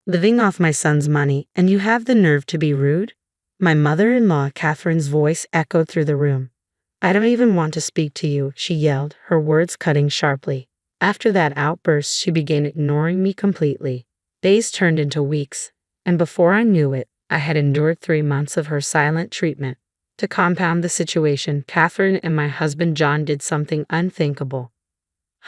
living off my son's money, and you have the nerve to be rude? My mother-in-law, Catherine's voice echoed through the room. I don't even want to speak to you, she yelled, her words cutting sharply. After that outburst, she began ignoring me completely. Days turned into weeks, and before I knew it, I had endured 3 months of her silent treatment. To compound the situation, Catherine and my husband John did something unthinkable.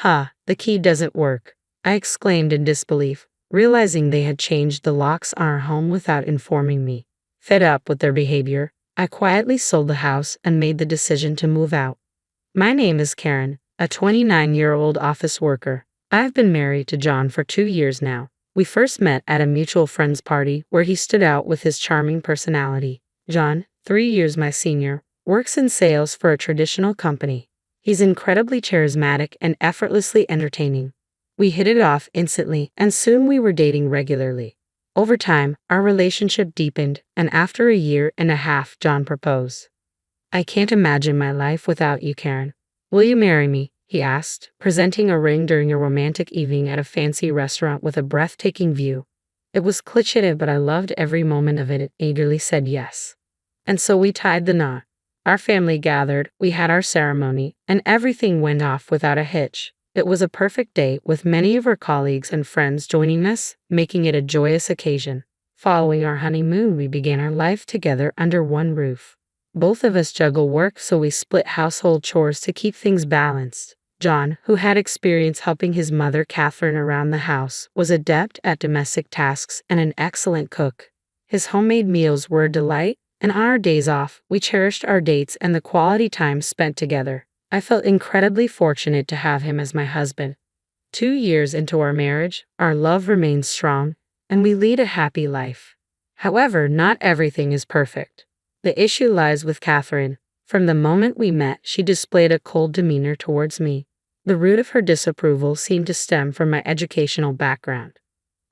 The key doesn't work, I exclaimed in disbelief, realizing they had changed the locks on our home without informing me. Fed up with their behavior, I quietly sold the house and made the decision to move out. My name is Karen, a 29-year-old office worker. I've been married to John for 2 years now. We first met at a mutual friend's party where he stood out with his charming personality. John, 3 years my senior, works in sales for a traditional company. He's incredibly charismatic and effortlessly entertaining. We hit it off instantly, and soon we were dating regularly. Over time, our relationship deepened, and after 1.5 years, John proposed. I can't imagine my life without you, Karen. Will you marry me? He asked, presenting a ring during a romantic evening at a fancy restaurant with a breathtaking view. It was cliched, but I loved every moment of it. It eagerly said yes. And so we tied the knot. Our family gathered, we had our ceremony, and everything went off without a hitch. It was a perfect day, with many of our colleagues and friends joining us, making it a joyous occasion. Following our honeymoon, we began our life together under one roof. Both of us juggle work, so we split household chores to keep things balanced. John, who had experience helping his mother Catherine around the house, was adept at domestic tasks and an excellent cook. His homemade meals were a delight, and on our days off, we cherished our dates and the quality time spent together. I felt incredibly fortunate to have him as my husband. 2 years into our marriage, our love remains strong, and we lead a happy life. However, not everything is perfect. The issue lies with Catherine. From the moment we met, she displayed a cold demeanor towards me. The root of her disapproval seemed to stem from my educational background.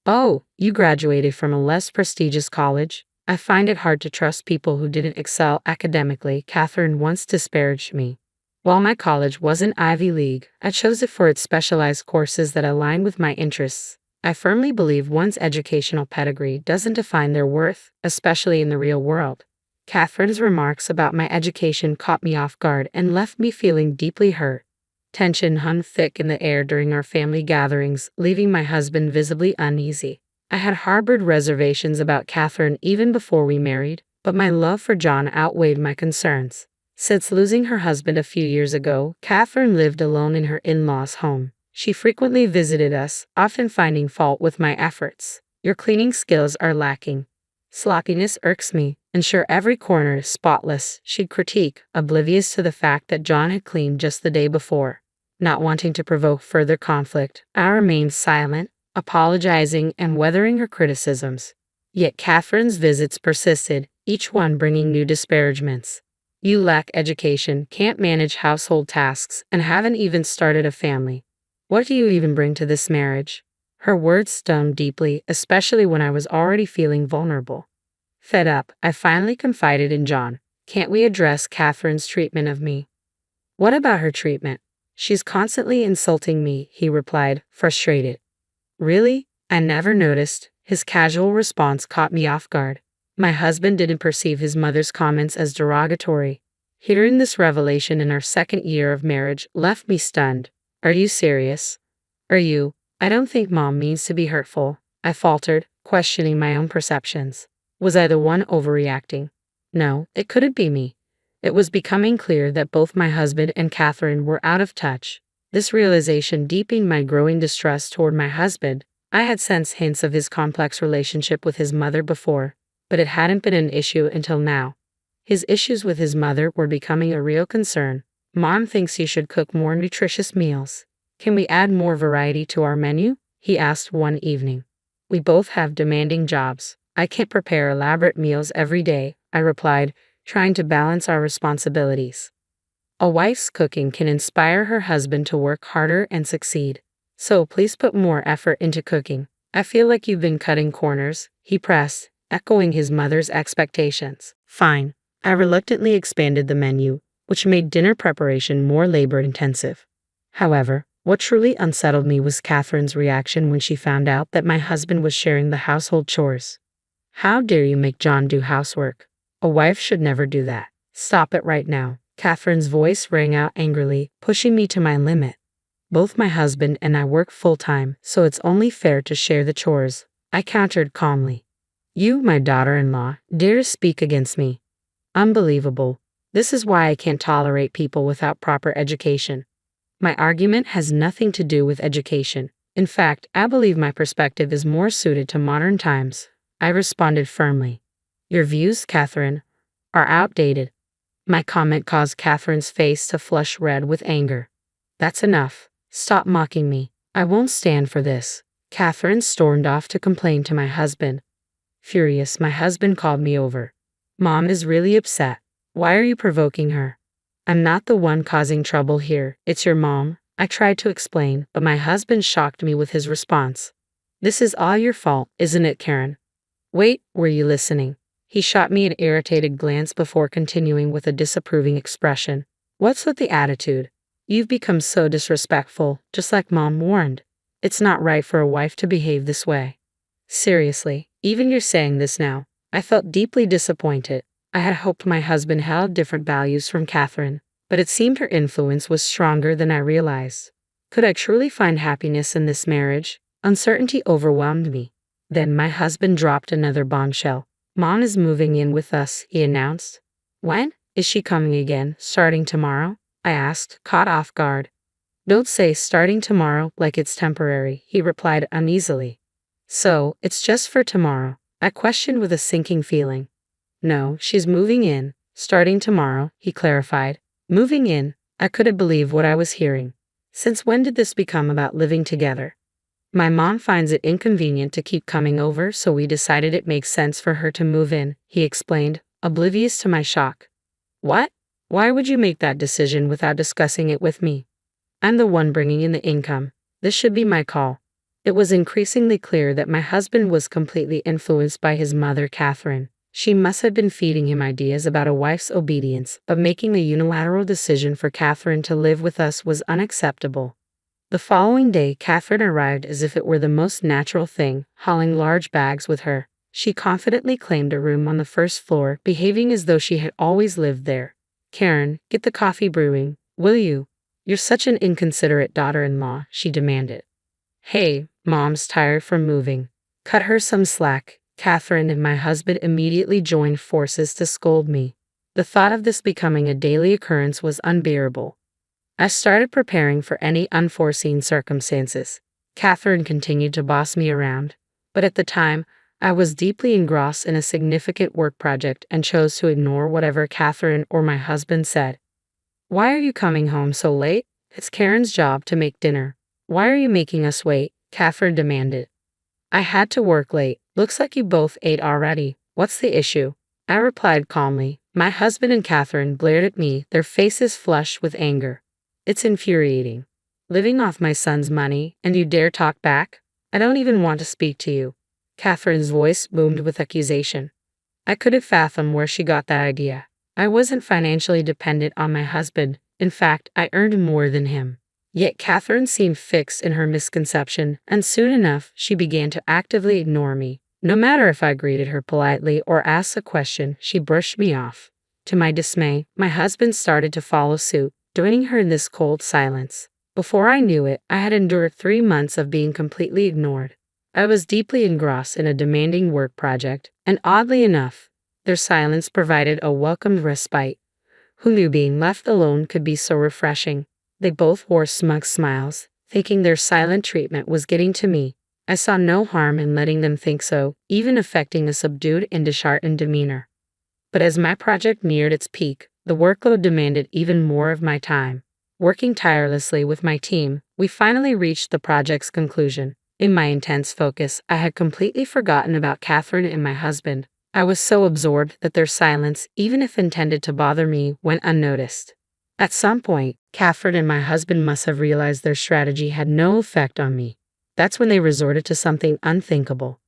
Oh, you graduated from a less prestigious college? I find it hard to trust people who didn't excel academically, Catherine once disparaged me. While my college wasn't Ivy League, I chose it for its specialized courses that aligned with my interests. I firmly believe one's educational pedigree doesn't define their worth, especially in the real world. Catherine's remarks about my education caught me off guard and left me feeling deeply hurt. Tension hung thick in the air during our family gatherings, leaving my husband visibly uneasy. I had harbored reservations about Catherine even before we married, but my love for John outweighed my concerns. Since losing her husband a few years ago, Catherine lived alone in her in-laws' home. She frequently visited us, often finding fault with my efforts. Your cleaning skills are lacking. Sloppiness irks me. Ensure every corner is spotless, she'd critique, oblivious to the fact that John had cleaned just the day before. Not wanting to provoke further conflict, I remained silent, apologizing and weathering her criticisms. Yet Catherine's visits persisted, each one bringing new disparagements. You lack education, can't manage household tasks, and haven't even started a family. What do you even bring to this marriage? Her words stung deeply, especially when I was already feeling vulnerable. Fed up, I finally confided in John. Can't we address Catherine's treatment of me? What about her treatment? She's constantly insulting me, he replied, frustrated. Really? I never noticed. His casual response caught me off guard. My husband didn't perceive his mother's comments as derogatory. Hearing this revelation in our 2nd year of marriage left me stunned. Are you serious? I don't think Mom means to be hurtful, I faltered, questioning my own perceptions. Was I the one overreacting? No, it couldn't be me. It was becoming clear that both my husband and Catherine were out of touch. This realization deepened my growing distrust toward my husband. I had sensed hints of his complex relationship with his mother before, but it hadn't been an issue until now. His issues with his mother were becoming a real concern. Mom thinks you should cook more nutritious meals. Can we add more variety to our menu? He asked one evening. We both have demanding jobs. I can't prepare elaborate meals every day, I replied, trying to balance our responsibilities. A wife's cooking can inspire her husband to work harder and succeed. So please put more effort into cooking. I feel like you've been cutting corners, he pressed, echoing his mother's expectations. Fine. I reluctantly expanded the menu, which made dinner preparation more labor-intensive. However, What truly unsettled me was Catherine's reaction when she found out that my husband was sharing the household chores. How dare you make John do housework? A wife should never do that. Stop it right now. Catherine's voice rang out angrily, pushing me to my limit. Both my husband and I work full-time, so it's only fair to share the chores, I countered calmly. You, my daughter-in-law, dare to speak against me. Unbelievable. This is why I can't tolerate people without proper education. My argument has nothing to do with education. In fact, I believe my perspective is more suited to modern times. I responded firmly. Your views, Catherine, are outdated. My comment caused Catherine's face to flush red with anger. That's enough. Stop mocking me. I won't stand for this. Catherine stormed off to complain to my husband. Furious, my husband called me over. Mom is really upset. Why are you provoking her? I'm not the one causing trouble here. It's your mom. I tried to explain, but my husband shocked me with his response. This is all your fault, isn't it, Karen? Wait, were you listening? He shot me an irritated glance before continuing with a disapproving expression. What's with the attitude? You've become so disrespectful, just like Mom warned. It's not right for a wife to behave this way. Seriously, even you're saying this now. I felt deeply disappointed. I had hoped my husband held different values from Catherine, but it seemed her influence was stronger than I realized. Could I truly find happiness in this marriage? Uncertainty overwhelmed me. Then my husband dropped another bombshell. Mom is moving in with us, he announced. When? Is she coming again, starting tomorrow? I asked, caught off guard. Don't say starting tomorrow like it's temporary, he replied uneasily. So, it's just for tomorrow? I questioned with a sinking feeling. No, she's moving in, starting tomorrow, he clarified. Moving in? I couldn't believe what I was hearing. Since when did this become about living together? My mom finds it inconvenient to keep coming over, so we decided it makes sense for her to move in, he explained, oblivious to my shock. What? Why would you make that decision without discussing it with me? I'm the one bringing in the income. This should be my call. It was increasingly clear that my husband was completely influenced by his mother, Catherine. She must have been feeding him ideas about a wife's obedience, but making a unilateral decision for Catherine to live with us was unacceptable. The following day, Catherine arrived as if it were the most natural thing, hauling large bags with her. She confidently claimed a room on the first floor, behaving as though she had always lived there. Karen, get the coffee brewing, will you? You're such an inconsiderate daughter-in-law, she demanded. Hey, Mom's tired from moving. Cut her some slack. Catherine and my husband immediately joined forces to scold me. The thought of this becoming a daily occurrence was unbearable. I started preparing for any unforeseen circumstances. Catherine continued to boss me around, but at the time, I was deeply engrossed in a significant work project and chose to ignore whatever Catherine or my husband said. Why are you coming home so late? It's Karen's job to make dinner. Why are you making us wait? Catherine demanded. I had to work late. Looks like you both ate already. What's the issue? I replied calmly. My husband and Catherine glared at me, their faces flushed with anger. It's infuriating. Living off my son's money, and you dare talk back? I don't even want to speak to you. Catherine's voice boomed with accusation. I couldn't fathom where she got that idea. I wasn't financially dependent on my husband. In fact, I earned more than him. Yet Catherine seemed fixed in her misconception, and soon enough, she began to actively ignore me. No matter if I greeted her politely or asked a question, she brushed me off. To my dismay, my husband started to follow suit, joining her in this cold silence. Before I knew it, I had endured 3 months of being completely ignored. I was deeply engrossed in a demanding work project, and oddly enough, their silence provided a welcomed respite. Who knew being left alone could be so refreshing? They both wore smug smiles, thinking their silent treatment was getting to me. I saw no harm in letting them think so, even affecting a subdued and disheartened demeanor. But as my project neared its peak, the workload demanded even more of my time. Working tirelessly with my team, we finally reached the project's conclusion. In my intense focus, I had completely forgotten about Catherine and my husband. I was so absorbed that their silence, even if intended to bother me, went unnoticed. At some point, Catherine and my husband must have realized their strategy had no effect on me. That's when they resorted to something unthinkable.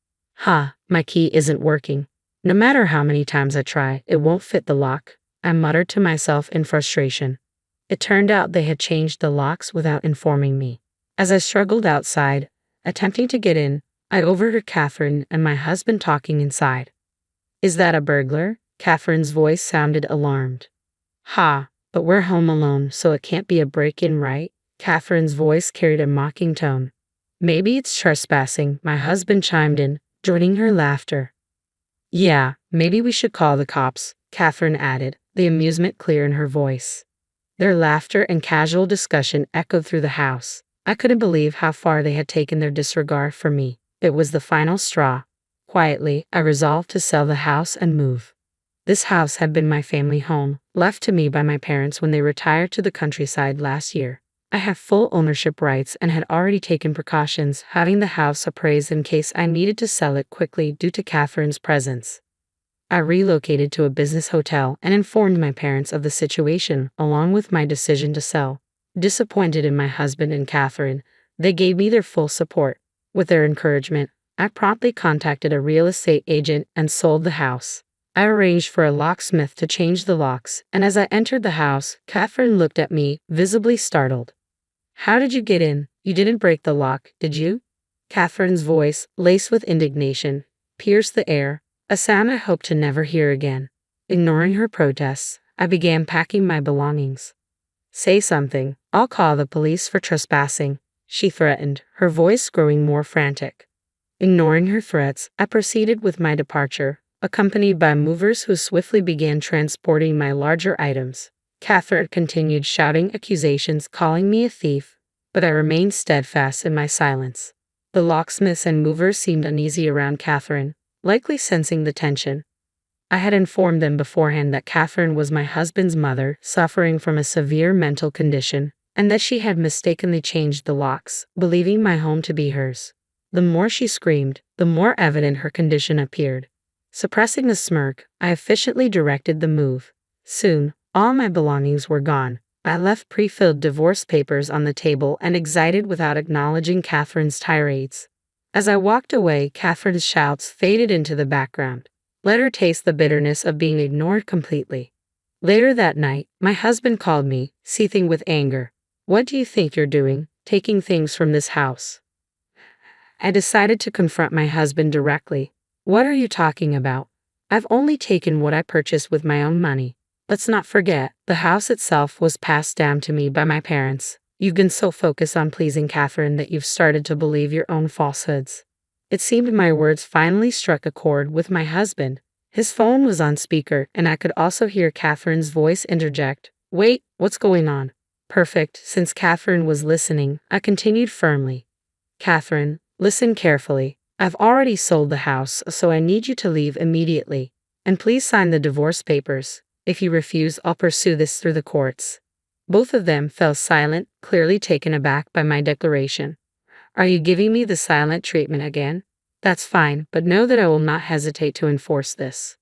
My key isn't working. No matter how many times I try, it won't fit the lock, I muttered to myself in frustration. It turned out they had changed the locks without informing me. As I struggled outside, attempting to get in, I overheard Catherine and my husband talking inside. Is that a burglar? Catherine's voice sounded alarmed. Ha, but we're home alone, so it can't be a break-in, right? Catherine's voice carried a mocking tone. Maybe it's trespassing, my husband chimed in, joining her laughter. Yeah, maybe we should call the cops, Catherine added, the amusement clear in her voice. Their laughter and casual discussion echoed through the house. I couldn't believe how far they had taken their disregard for me. It was the final straw. Quietly, I resolved to sell the house and move. This house had been my family home, left to me by my parents when they retired to the countryside last year. I have full ownership rights and had already taken precautions, having the house appraised in case I needed to sell it quickly due to Catherine's presence. I relocated to a business hotel and informed my parents of the situation, along with my decision to sell. Disappointed in my husband and Catherine, they gave me their full support. With their encouragement, I promptly contacted a real estate agent and sold the house. I arranged for a locksmith to change the locks, and as I entered the house, Catherine looked at me, visibly startled. How did you get in? You didn't break the lock, did you? Catherine's voice, laced with indignation, pierced the air, a sound I hoped to never hear again. Ignoring her protests, I began packing my belongings. Say something, I'll call the police for trespassing, she threatened, her voice growing more frantic. Ignoring her threats, I proceeded with my departure, accompanied by movers who swiftly began transporting my larger items. Catherine continued shouting accusations, calling me a thief, but I remained steadfast in my silence. The locksmiths and movers seemed uneasy around Catherine, likely sensing the tension. I had informed them beforehand that Catherine was my husband's mother, suffering from a severe mental condition, and that she had mistakenly changed the locks, believing my home to be hers. The more she screamed, the more evident her condition appeared. Suppressing a smirk, I efficiently directed the move. Soon, all my belongings were gone. I left pre-filled divorce papers on the table and exited without acknowledging Catherine's tirades. As I walked away, Catherine's shouts faded into the background. Let her taste the bitterness of being ignored completely. Later that night, my husband called me, seething with anger. What do you think you're doing, taking things from this house? I decided to confront my husband directly. What are you talking about? I've only taken what I purchased with my own money. Let's not forget, the house itself was passed down to me by my parents. You've been so focused on pleasing Catherine that you've started to believe your own falsehoods. It seemed my words finally struck a chord with my husband. His phone was on speaker, and I could also hear Catherine's voice interject. Wait, what's going on? Perfect. Since Catherine was listening, I continued firmly. Catherine, listen carefully. I've already sold the house, so I need you to leave immediately. And please sign the divorce papers. If you refuse, I'll pursue this through the courts. Both of them fell silent, clearly taken aback by my declaration. Are you giving me the silent treatment again? That's fine, but know that I will not hesitate to enforce this.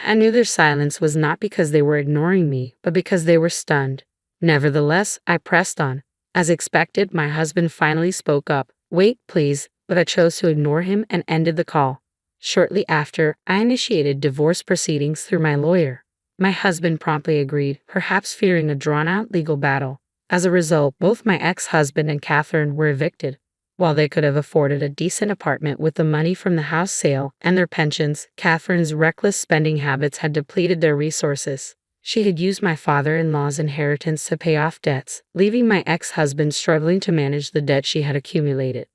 I knew their silence was not because they were ignoring me, but because they were stunned. Nevertheless, I pressed on. As expected, my husband finally spoke up. Wait, please, but I chose to ignore him and ended the call. Shortly after, I initiated divorce proceedings through my lawyer. My husband promptly agreed, perhaps fearing a drawn-out legal battle. As a result, both my ex-husband and Catherine were evicted. While they could have afforded a decent apartment with the money from the house sale and their pensions, Catherine's reckless spending habits had depleted their resources. She had used my father-in-law's inheritance to pay off debts, leaving my ex-husband struggling to manage the debt she had accumulated.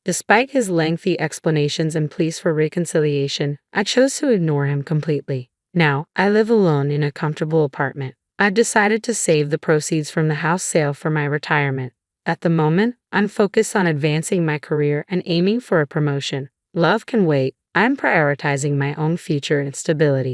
Despite his lengthy explanations and pleas for reconciliation, I chose to ignore him completely. Now, I live alone in a comfortable apartment. I've decided to save the proceeds from the house sale for my retirement. At the moment, I'm focused on advancing my career and aiming for a promotion. Love can wait. I'm prioritizing my own future and stability.